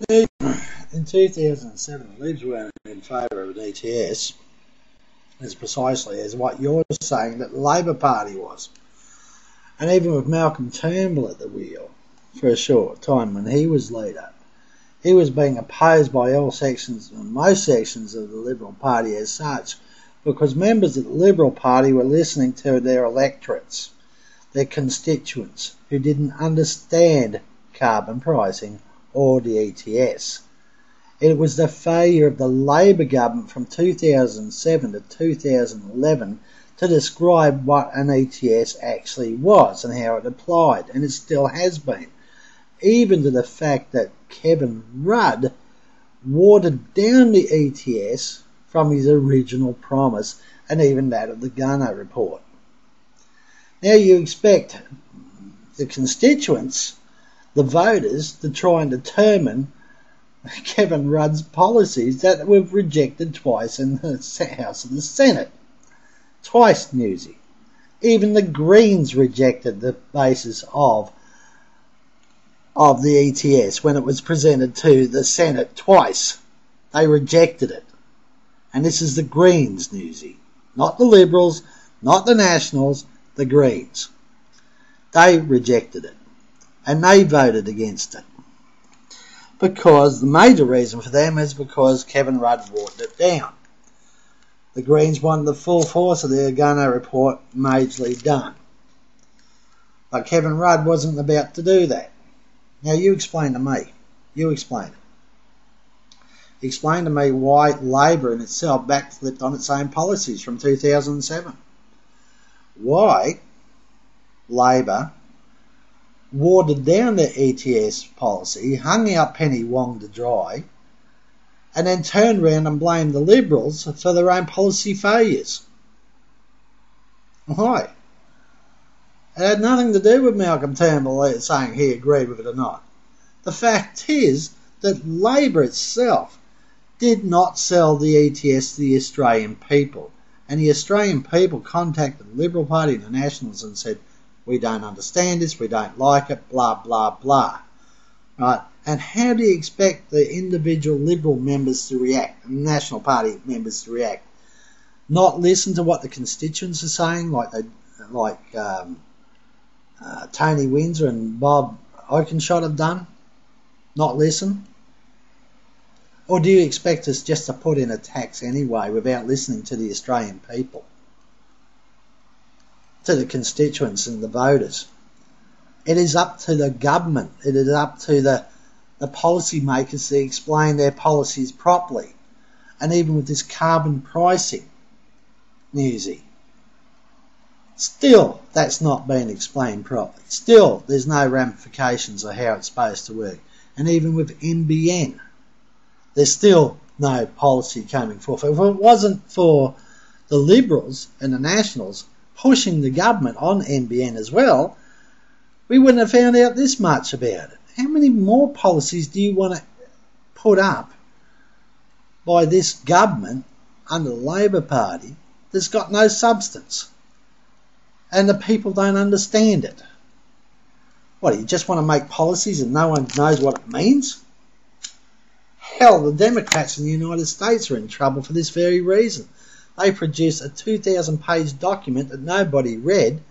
In 2007, the Libs weren't in favour of an ETS as precisely as what you're saying that the Labor Party was. And even with Malcolm Turnbull at the wheel for a short time when he was leader, he was being opposed by all sections, and most sections of the Liberal Party as such, because members of the Liberal Party were listening to their electorates, their constituents, who didn't understand carbon pricing or the ETS. It was the failure of the Labor government from 2007 to 2011 to describe what an ETS actually was and how it applied, and it still has been, even to the fact that Kevin Rudd watered down the ETS from his original promise and even that of the Gunner report. Now you expect the constituents, the voters, to try and determine Kevin Rudd's policies that were rejected twice in the House of the Senate. Twice, Newsy. Even the Greens rejected the basis of the ETS when it was presented to the Senate twice. They rejected it. And this is the Greens, Newsy. Not the Liberals, not the Nationals, the Greens. They rejected it. And they voted against it. Because the major reason for them is because Kevin Rudd watered it down. The Greens wanted the full force of the Gunner report majorly done. But Kevin Rudd wasn't about to do that. Now you explain to me. You explain it. Explain to me why Labor in itself backflipped on its own policies from 2007. Why Labor watered down the ETS policy, hung out Penny Wong to dry, and then turned around and blamed the Liberals for their own policy failures. Why? It had nothing to do with Malcolm Turnbull saying he agreed with it or not. The fact is that Labor itself did not sell the ETS to the Australian people. And the Australian people contacted the Liberal Party and the Nationals and said, we don't understand this, we don't like it, blah, blah, blah. Right? And how do you expect the individual Liberal members to react, and National Party members to react? Not listen to what the constituents are saying, like Tony Windsor and Bob Oakenshott have done? Not listen? Or do you expect us just to put in a tax anyway without listening to the Australian people? To the constituents and the voters? It is up to the government, it is up to the policy makers to explain their policies properly. And even with this carbon pricing, Newsy, still that's not been explained properly. Still there's no ramifications of how it's supposed to work. And even with NBN, there's still no policy coming forth. If it wasn't for the Liberals and the Nationals pushing the government on NBN as well, we wouldn't have found out this much about it. How many more policies do you want to put up by this government under the Labor Party that's got no substance? And the people don't understand it. What, you just want to make policies and no one knows what it means? Hell, the Democrats in the United States are in trouble for this very reason. They produced a 2,000-page document that nobody read,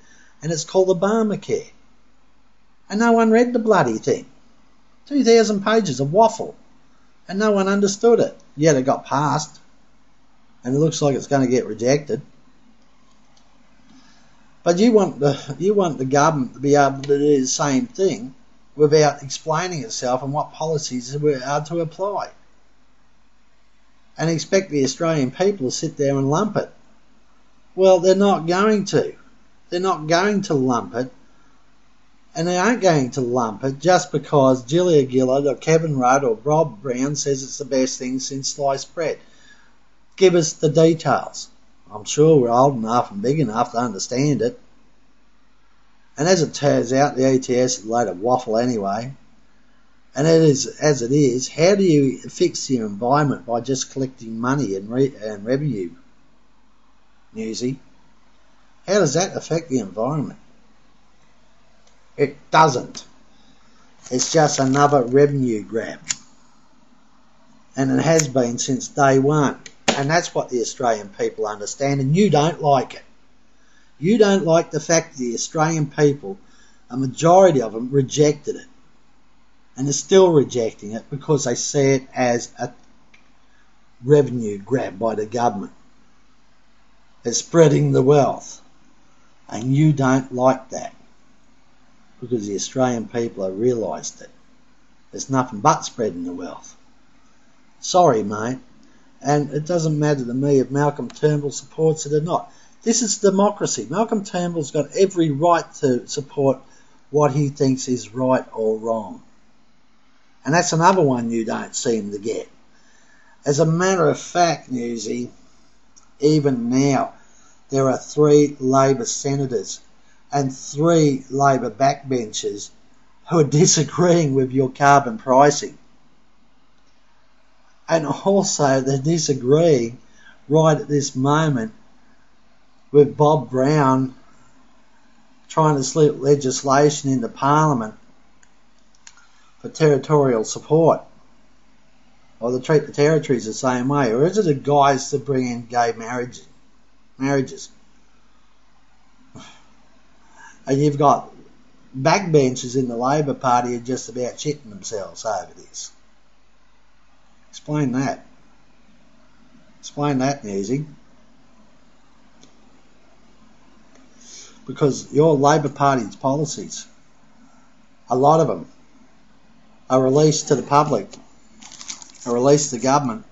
and it's called Obamacare. And no one read the bloody thing. 2,000 pages of waffle. And no one understood it. Yet it got passed. And it looks like it's going to get rejected. But you want the government to be able to do the same thing without explaining itself and what policies are to apply. And expect the Australian people to sit there and lump it. Well, they're not going to. They're not going to lump it. And they aren't going to lump it just because Julia Gillard or Kevin Rudd or Rob Brown says it's the best thing since sliced bread. Give us the details. I'm sure we're old enough and big enough to understand it. And as it turns out, the ETS is a load of waffle anyway. And it is, as it is, how do you fix the environment by just collecting money and revenue, Newsy? How does that affect the environment? It doesn't. It's just another revenue grab. And it has been since day one. And that's what the Australian people understand, and you don't like it. You don't like the fact that the Australian people, a majority of them, rejected it. And are still rejecting it because they see it as a revenue grab by the government. It's spreading the wealth. And you don't like that. Because the Australian people have realised it. There's nothing but spreading the wealth. Sorry, mate. And it doesn't matter to me if Malcolm Turnbull supports it or not. This is democracy. Malcolm Turnbull's got every right to support what he thinks is right or wrong. And that's another one you don't seem to get. As a matter of fact, Newsy, even now, there are 3 Labor senators and 3 Labor backbenchers who are disagreeing with your carbon pricing. And also they're disagreeing right at this moment with Bob Brown trying to slip legislation into Parliament for territorial support. Or to treat the territories the same way. Or is it a guise to bring in gay marriages? And you've got backbenchers in the Labor Party who are just about shitting themselves over this. Explain that. Explain that, Newsy. Because your Labor Party's policies, a lot of them, are released to the public, are released to government,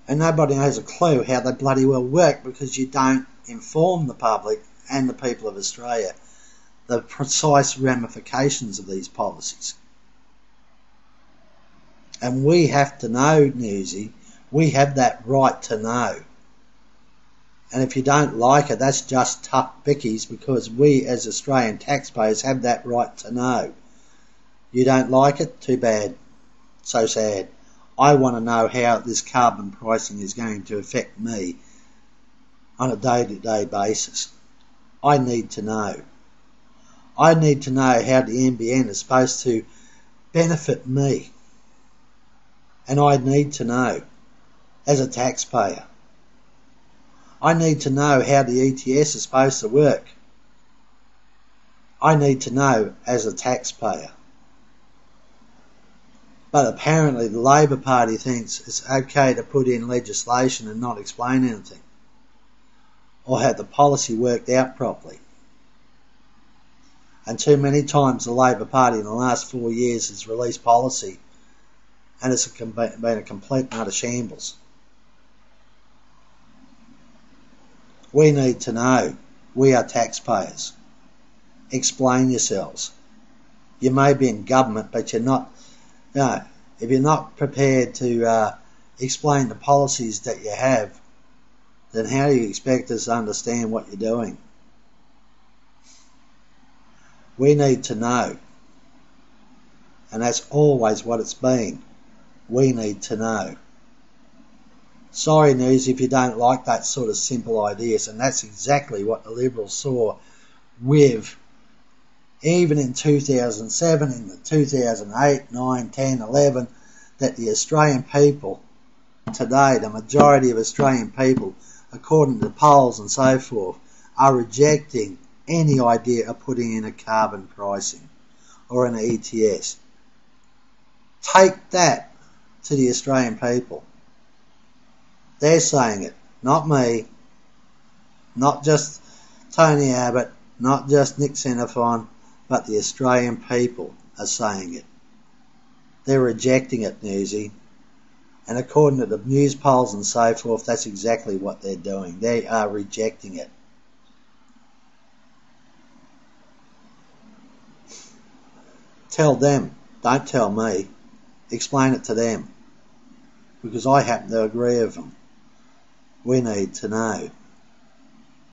and nobody has a clue how they bloody well work because you don't inform the public and the people of Australia the precise ramifications of these policies. And we have to know, Newsy, we have that right to know. And if you don't like it, that's just tough bickies because we as Australian taxpayers have that right to know. You don't like it? Too bad. So sad. I want to know how this carbon pricing is going to affect me on a day-to-day basis. I need to know. I need to know how the NBN is supposed to benefit me. And I need to know as a taxpayer. I need to know how the ETS is supposed to work. I need to know as a taxpayer. But apparently the Labor Party thinks it's okay to put in legislation and not explain anything, or have the policy worked out properly. And too many times the Labor Party in the last 4 years has released policy and it's been a complete and utter shambles. We need to know. We are taxpayers. Explain yourselves. You may be in government, but you're not. No, if you're not prepared to explain the policies that you have, then how do you expect us to understand what you're doing? We need to know. And that's always what it's been. We need to know. Sorry, Newsy, if you don't like that sort of simple ideas, and that's exactly what the Liberals saw with, even in 2007, in the 2008, 9, 10, 11, that the Australian people today, the majority of Australian people, according to polls and so forth, are rejecting any idea of putting in a carbon pricing or an ETS. Take that to the Australian people. They're saying it, not me, not just Tony Abbott, not just Nick Xenophon, but the Australian people are saying it. They're rejecting it, Newsy. And according to the news polls and so forth, that's exactly what they're doing. They are rejecting it. Tell them, don't tell me. Explain it to them. Because I happen to agree with them. We need to know.